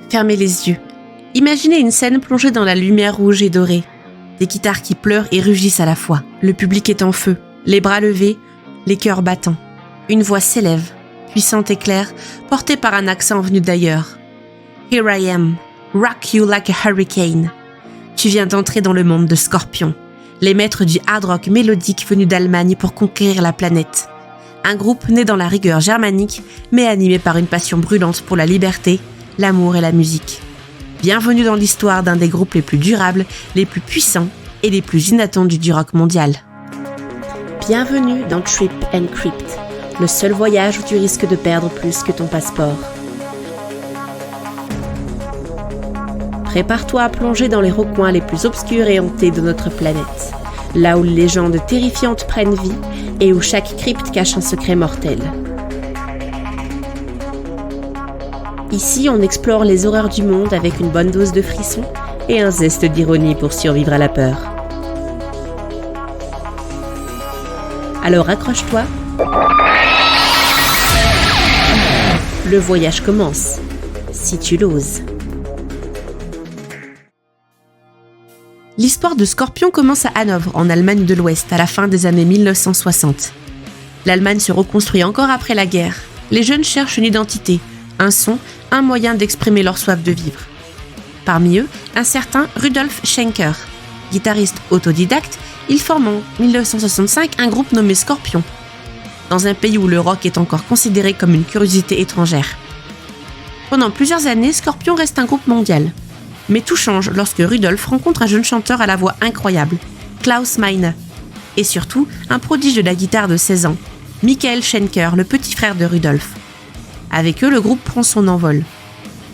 Fermez les yeux. Imaginez une scène plongée dans la lumière rouge et dorée. Des guitares qui pleurent et rugissent à la fois. Le public est en feu, les bras levés, les cœurs battants. Une voix s'élève, puissante et claire, portée par un accent venu d'ailleurs. Here I am, rock you like a hurricane. Tu viens d'entrer dans le monde de Scorpions, les maîtres du hard rock mélodique venus d'Allemagne pour conquérir la planète. Un groupe né dans la rigueur germanique, mais animé par une passion brûlante pour la liberté, l'amour et la musique. Bienvenue dans l'histoire d'un des groupes les plus durables, les plus puissants et les plus inattendus du rock mondial. Bienvenue dans Trip and Crypt, le seul voyage où tu risques de perdre plus que ton passeport. Prépare-toi à plonger dans les recoins les plus obscurs et hantés de notre planète, là où les légendes terrifiantes prennent vie et où chaque crypte cache un secret mortel. Ici, on explore les horreurs du monde avec une bonne dose de frissons et un zeste d'ironie pour survivre à la peur. Alors accroche-toi. Le voyage commence, si tu l'oses. L'histoire de Scorpions commence à Hanovre, en Allemagne de l'Ouest, à la fin des années 1960. L'Allemagne se reconstruit encore après la guerre. Les jeunes cherchent une identité, un son, un moyen d'exprimer leur soif de vivre. Parmi eux, un certain Rudolf Schenker. Guitariste autodidacte, il forme en 1965 un groupe nommé Scorpions, dans un pays où le rock est encore considéré comme une curiosité étrangère. Pendant plusieurs années, Scorpions reste un groupe mondial. Mais tout change lorsque Rudolf rencontre un jeune chanteur à la voix incroyable, Klaus Meine, et surtout un prodige de la guitare de 16 ans, Michael Schenker, le petit frère de Rudolf. Avec eux, le groupe prend son envol.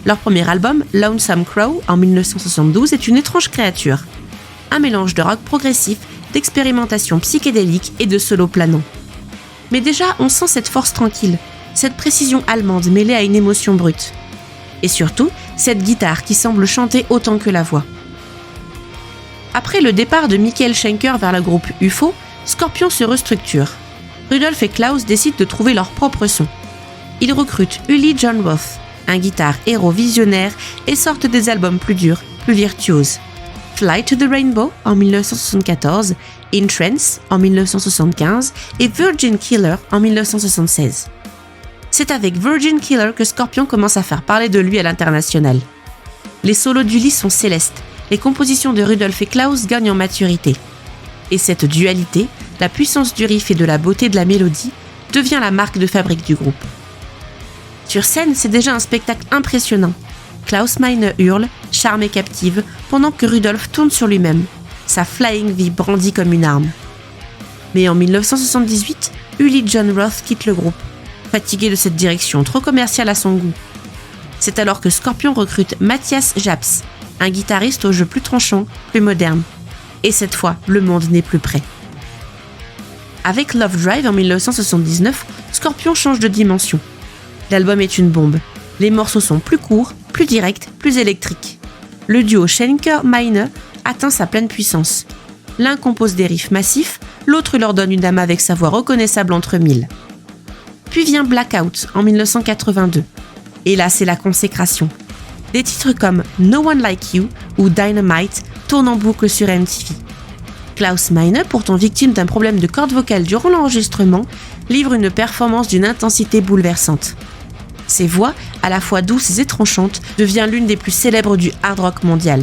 Leur premier album, Lonesome Crow, en 1972, est une étrange créature. Un mélange de rock progressif, d'expérimentation psychédélique et de solos planants. Mais déjà, on sent cette force tranquille, cette précision allemande mêlée à une émotion brute. Et surtout, cette guitare qui semble chanter autant que la voix. Après le départ de Michael Schenker vers le groupe UFO, Scorpions se restructure. Rudolf et Klaus décident de trouver leur propre son. Ils recrutent Uli Jon Roth, un guitare héros visionnaire, et sortent des albums plus durs, plus virtuoses. Fly to the Rainbow en 1974, In Trance en 1975 et Virgin Killer en 1976. C'est avec Virgin Killer que Scorpions commence à faire parler de lui à l'international. Les solos d'Uli sont célestes, les compositions de Rudolf et Klaus gagnent en maturité. Et cette dualité, la puissance du riff et de la beauté de la mélodie, devient la marque de fabrique du groupe. Sur scène, c'est déjà un spectacle impressionnant. Klaus Meine hurle, charme et captive, pendant que Rudolf tourne sur lui-même, sa Flying V brandie comme une arme. Mais en 1978, Uli Jon Roth quitte le groupe, fatigué de cette direction trop commerciale à son goût. C'est alors que Scorpions recrute Matthias Japs, un guitariste au jeu plus tranchant, plus moderne. Et cette fois, le monde n'est plus prêt. Avec Love Drive en 1979, Scorpions change de dimension. L'album est une bombe. Les morceaux sont plus courts, plus directs, plus électriques. Le duo Schenker-Meine atteint sa pleine puissance. L'un compose des riffs massifs, l'autre leur donne une âme avec sa voix reconnaissable entre mille. Puis vient Blackout en 1982. Et là, c'est la consécration. Des titres comme No One Like You ou Dynamite tournent en boucle sur MTV. Klaus Meine, pourtant victime d'un problème de corde vocale durant l'enregistrement, livre une performance d'une intensité bouleversante. Ses voix, à la fois douces et tranchantes, deviennent l'une des plus célèbres du hard rock mondial.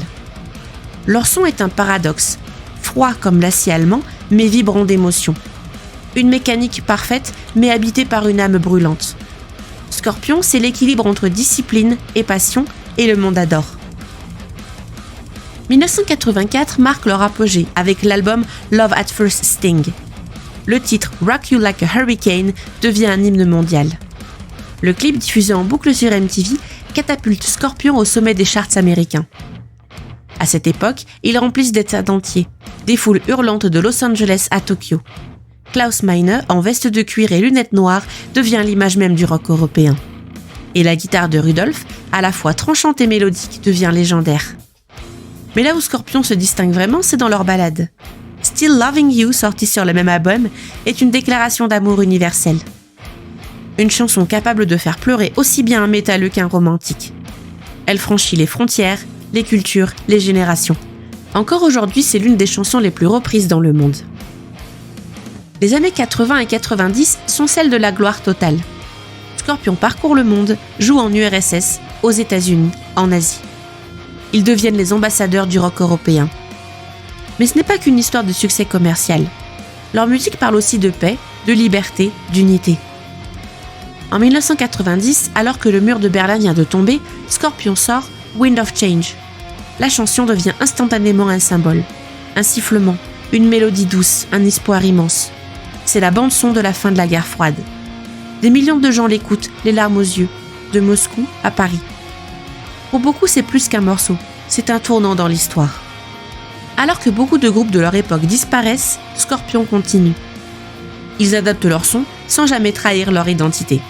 Leur son est un paradoxe, froid comme l'acier allemand, mais vibrant d'émotion. Une mécanique parfaite, mais habitée par une âme brûlante. Scorpions, c'est l'équilibre entre discipline et passion, et le monde adore. 1984 marque leur apogée avec l'album Love at First Sting. Le titre Rock You Like a Hurricane devient un hymne mondial. Le clip diffusé en boucle sur MTV catapulte Scorpions au sommet des charts américains. À cette époque, ils remplissent des stades entiers, des foules hurlantes de Los Angeles à Tokyo. Klaus Meine, en veste de cuir et lunettes noires, devient l'image même du rock européen. Et la guitare de Rudolf, à la fois tranchante et mélodique, devient légendaire. Mais là où Scorpions se distingue vraiment, c'est dans leur ballade. Still Loving You, sortie sur le même album, est une déclaration d'amour universelle. Une chanson capable de faire pleurer aussi bien un métalleux qu'un romantique. Elle franchit les frontières, les cultures, les générations. Encore aujourd'hui, c'est l'une des chansons les plus reprises dans le monde. Les années 80 et 90 sont celles de la gloire totale. Scorpions parcourt le monde, jouent en URSS, aux États-Unis, en Asie. Ils deviennent les ambassadeurs du rock européen. Mais ce n'est pas qu'une histoire de succès commercial. Leur musique parle aussi de paix, de liberté, d'unité. En 1990, alors que le mur de Berlin vient de tomber, Scorpions sort Wind of Change. La chanson devient instantanément un symbole, un sifflement, une mélodie douce, un espoir immense. C'est la bande-son de la fin de la guerre froide. Des millions de gens l'écoutent, les larmes aux yeux, de Moscou à Paris. Pour beaucoup, c'est plus qu'un morceau, c'est un tournant dans l'histoire. Alors que beaucoup de groupes de leur époque disparaissent, Scorpions continue. Ils adaptent leur son sans jamais trahir leur identité.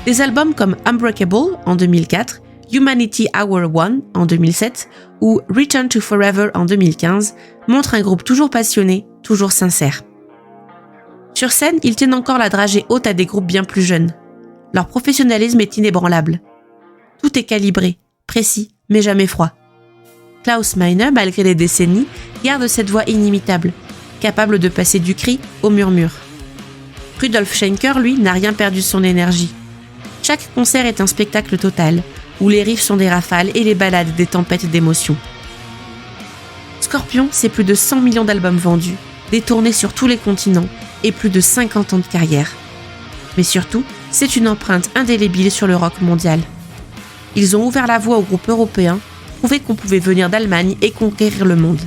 Des albums comme Unbreakable en 2004, Humanity Hour One en 2007 ou Return to Forever en 2015 montrent un groupe toujours passionné, toujours sincère. Sur scène, ils tiennent encore la dragée haute à des groupes bien plus jeunes. Leur professionnalisme est inébranlable. Tout est calibré, précis, mais jamais froid. Klaus Meine, malgré les décennies, garde cette voix inimitable, capable de passer du cri au murmure. Rudolf Schenker, lui, n'a rien perdu de son énergie. Chaque concert est un spectacle total, où les riffs sont des rafales et les ballades des tempêtes d'émotions. Scorpions, c'est plus de 100 millions d'albums vendus, des tournées sur tous les continents et plus de 50 ans de carrière. Mais surtout, c'est une empreinte indélébile sur le rock mondial. Ils ont ouvert la voie aux groupes européens, prouvé qu'on pouvait venir d'Allemagne et conquérir le monde.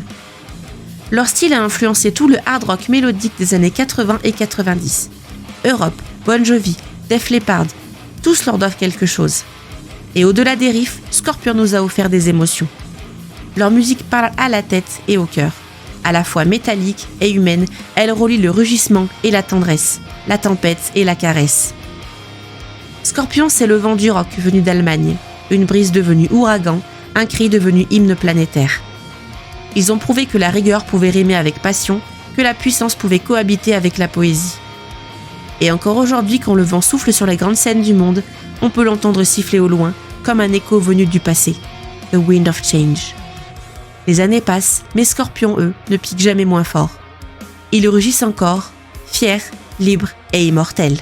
Leur style a influencé tout le hard rock mélodique des années 80 et 90. Europe, Bon Jovi, Def Leppard, tous leur doivent quelque chose. Et au-delà des riffs, Scorpions nous a offert des émotions. Leur musique parle à la tête et au cœur. À la fois métallique et humaine, elle relie le rugissement et la tendresse, la tempête et la caresse. Scorpions, c'est le vent du rock venu d'Allemagne, une brise devenue ouragan, un cri devenu hymne planétaire. Ils ont prouvé que la rigueur pouvait rimer avec passion, que la puissance pouvait cohabiter avec la poésie. Et encore aujourd'hui, quand le vent souffle sur les grandes scènes du monde, on peut l'entendre siffler au loin, comme un écho venu du passé. The Wind of Change. Les années passent, mais Scorpions, eux, ne piquent jamais moins fort. Ils rugissent encore, fiers, libres et immortels.